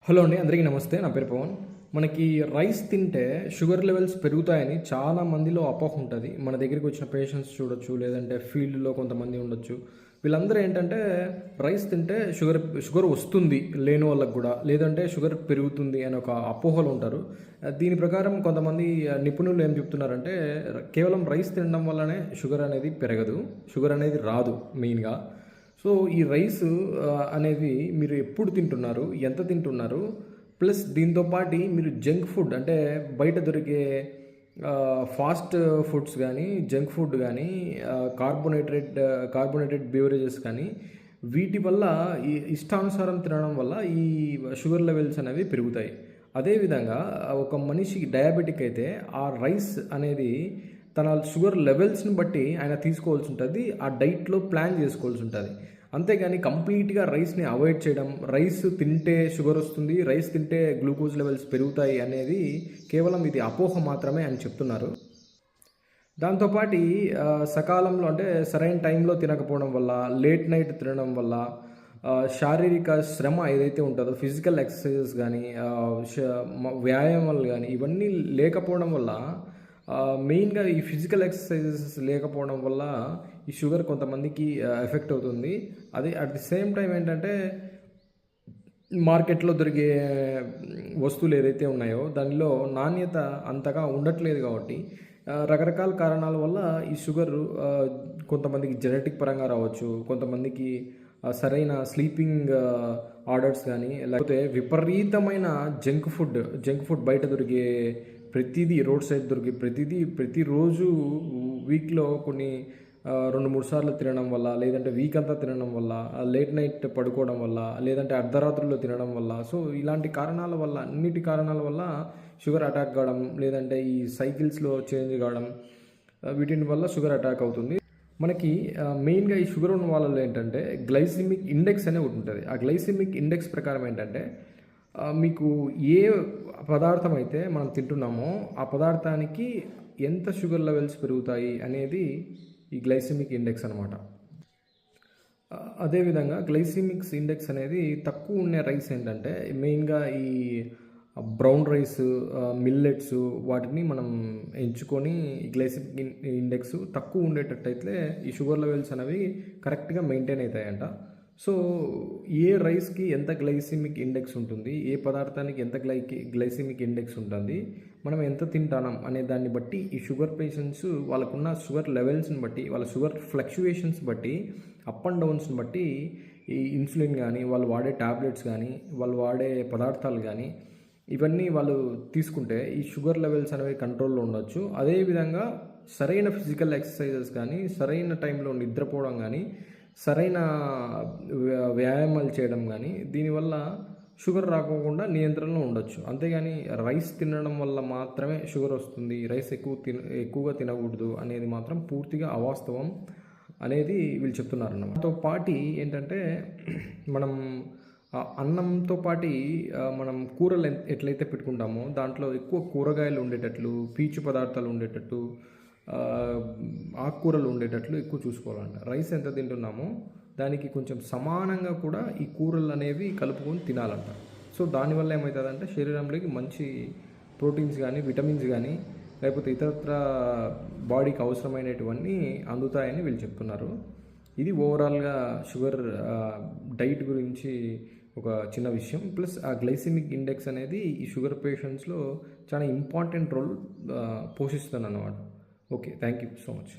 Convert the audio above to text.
Hello అండి, అందరికీ నమస్తే. నా పేరు పవన్. మనకి రైస్ తింటే షుగర్ లెవెల్స్ పెరుగుతాయని చాలా మందిలో అపోహ ఉంటుంది. మన దగ్గరికి వచ్చిన పేషెంట్స్ చూడొచ్చు, లేదంటే ఫీల్డ్లో కొంతమంది ఉండొచ్చు. వీళ్ళందరూ ఏంటంటే రైస్ తింటే షుగర్ వస్తుంది లేని వాళ్ళకు కూడా, లేదంటే షుగర్ పెరుగుతుంది అని ఒక అపోహలు ఉంటారు. దీని ప్రకారం కొంతమంది నిపుణులు ఏం చెప్తున్నారంటే కేవలం రైస్ తినడం వల్లనే షుగర్ అనేది పెరగదు, షుగర్ అనేది రాదు మెయిన్గా. సో ఈ రైస్ అనేది మీరు ఎప్పుడు తింటున్నారు, ఎంత తింటున్నారు, ప్లస్ దీంతోపాటు మీరు జంక్ ఫుడ్ అంటే బయట దొరికే ఫాస్ట్ ఫుడ్స్ కానీ, జంక్ ఫుడ్ కానీ, కార్బోనేటెడ్ బెవరేజెస్ కానీ, వీటి వల్ల ఈ ఇష్టానుసారం తినడం వల్ల ఈ షుగర్ లెవెల్స్ అనేవి పెరుగుతాయి. అదేవిధంగా ఒక మనిషికి డయాబెటిక్ అయితే ఆ రైస్ అనేది తన షుగర్ లెవెల్స్ని బట్టి ఆయన తీసుకోవాల్సి ఉంటుంది, ఆ డైట్లో ప్లాన్ చేసుకోవాల్సి ఉంటుంది. అంతేగాని కంప్లీట్గా రైస్ని అవాయిడ్ చేయడం, రైస్ తింటే షుగర్ వస్తుంది, రైస్ తింటే గ్లూకోజ్ లెవెల్స్ పెరుగుతాయి అనేది కేవలం ఇది అపోహ మాత్రమే అని చెప్తున్నారు. దాంతోపాటు సకాలంలో అంటే సరైన టైంలో తినకపోవడం వల్ల, లేట్ నైట్ తినడం వల్ల, శారీరక శ్రమ ఏదైతే ఉంటుందో ఫిజికల్ ఎక్సర్సైజెస్ కానీ, వ్యాయామాలు కానీ ఇవన్నీ లేకపోవడం వల్ల, మెయిన్గా ఈ ఫిజికల్ ఎక్సర్సైజెస్ లేకపోవడం వల్ల ఈ షుగర్ కొంతమందికి ఎఫెక్ట్ అవుతుంది. అది అట్ ది సేమ్ టైం ఏంటంటే మార్కెట్లో దొరికే వస్తువులు ఏదైతే ఉన్నాయో దానిలో నాణ్యత అంతగా ఉండట్లేదు కాబట్టి రకరకాల కారణాల వల్ల ఈ షుగర్ కొంతమందికి జెనెటిక్ పరంగా రావచ్చు, కొంతమందికి సరైన స్లీపింగ్ ఆర్డర్స్ కానీ, లేకపోతే విపరీతమైన జంక్ ఫుడ్ బయట దొరికే ప్రతిదీ, రోడ్ సైడ్ దొరికే ప్రతిరోజు వీక్లో కొన్ని 2-3 సార్లు తినడం వల్ల, లేదంటే వీక్ అంతా తినడం వల్ల, లేట్ నైట్ పడుకోవడం వల్ల, లేదంటే అర్ధరాత్రుల్లో తినడం వల్ల, సో ఇలాంటి కారణాల వల్ల, అన్నిటి కారణాల వల్ల షుగర్ అటాక్ కావడం, లేదంటే ఈ సైకిల్స్లో చేంజ్ కావడం, వీటి వల్ల షుగర్ అటాక్ అవుతుంది. మనకి మెయిన్గా ఈ షుగర్ ఉన్న వాళ్ళలో ఏంటంటే గ్లైసిమిక్ ఇండెక్స్ అనేది ఒకటి ఉంటుంది. ఆ గ్లైసిమిక్ ఇండెక్స్ ప్రకారం ఏంటంటే మీకు ఏ పదార్థం అయితే మనం తింటున్నామో ఆ పదార్థానికి ఎంత షుగర్ లెవెల్స్ పెరుగుతాయి అనేది ఈ గ్లైసిమిక్ ఇండెక్స్ అనమాట. అదేవిధంగా గ్లైసిమిక్స్ ఇండెక్స్ అనేది తక్కువ ఉండే రైస్ ఏంటంటే మెయిన్గా ఈ బ్రౌన్ రైస్, మిల్లెట్స్, వాటిని మనం ఎంచుకొని గ్లైసిమిక్ ఇండెక్స్ తక్కువ ఉండేటట్టయితే ఈ షుగర్ లెవెల్స్ అనేవి కరెక్ట్గా మెయింటైన్ అవుతాయంట. సో ఏ రైస్కి ఎంత గ్లైసిమిక్ ఇండెక్స్ ఉంటుంది, ఏ పదార్థానికి ఎంత గ్లైసిమిక్ ఇండెక్స్ ఉంటుంది, మనం ఎంత తింటాం అనే దాన్ని బట్టి ఈ షుగర్ పేషెంట్స్ వాళ్ళకున్న షుగర్ లెవెల్స్ని బట్టి, వాళ్ళ షుగర్ ఫ్లక్చుయేషన్స్ బట్టి, అప్ అండ్ డౌన్స్ని బట్టి ఈ ఇన్సులిన్ కానీ, వాళ్ళు వాడే ట్యాబ్లెట్స్ కానీ, వాళ్ళు వాడే పదార్థాలు కానీ ఇవన్నీ వాళ్ళు తీసుకుంటే ఈ షుగర్ లెవెల్స్ అనేవి కంట్రోల్లో ఉండొచ్చు. అదేవిధంగా సరైన ఫిజికల్ ఎక్సర్సైజెస్ కానీ, సరైన టైంలో నిద్రపోవడం కానీ, సరైన వ్యాయామాలు చేయడం కానీ దీనివల్ల షుగర్ రాకోకుండా నియంత్రణలో ఉండొచ్చు. అంతేగాని రైస్ తినడం వల్ల మాత్రమే షుగర్ వస్తుంది, రైస్ ఎక్కువగా తినకూడదు అనేది మాత్రం పూర్తిగా అవాస్తవం అనేది వీళ్ళు చెప్తున్నారు అన్నమాట. దాంతో పాటు ఏంటంటే మనం అన్నంతో పాటు మనం కూరలు ఎట్లయితే పెట్టుకుంటామో దాంట్లో ఎక్కువ కూరగాయలు ఉండేటట్లు, పీచు పదార్థాలు ఉండేటట్టు, ఆకుకూరలు ఉండేటట్లు ఎక్కువ చూసుకోవాలంట. రైస్ ఎంత తింటున్నామో దానికి కొంచెం సమానంగా కూడా ఈ కూరలు అనేవి కలుపుకొని తినాలంట. సో దానివల్ల ఏమవుతుందంటే శరీరంలోకి మంచి ప్రోటీన్స్ కానీ, విటమిన్స్ కానీ, లేకపోతే ఇతరత్ర బాడీకి అవసరమైనటువన్నీ అందుతాయని వీళ్ళు చెప్తున్నారు. ఇది ఓవరాల్గా షుగర్ డైట్ గురించి ఒక చిన్న విషయం. ప్లస్ ఆ గ్లైసిమిక్ ఇండెక్స్ అనేది ఈ షుగర్ పేషెంట్స్లో చాలా ఇంపార్టెంట్ రోల్ పోషిస్తుంది అన్నమాట. Okay, thank you so much.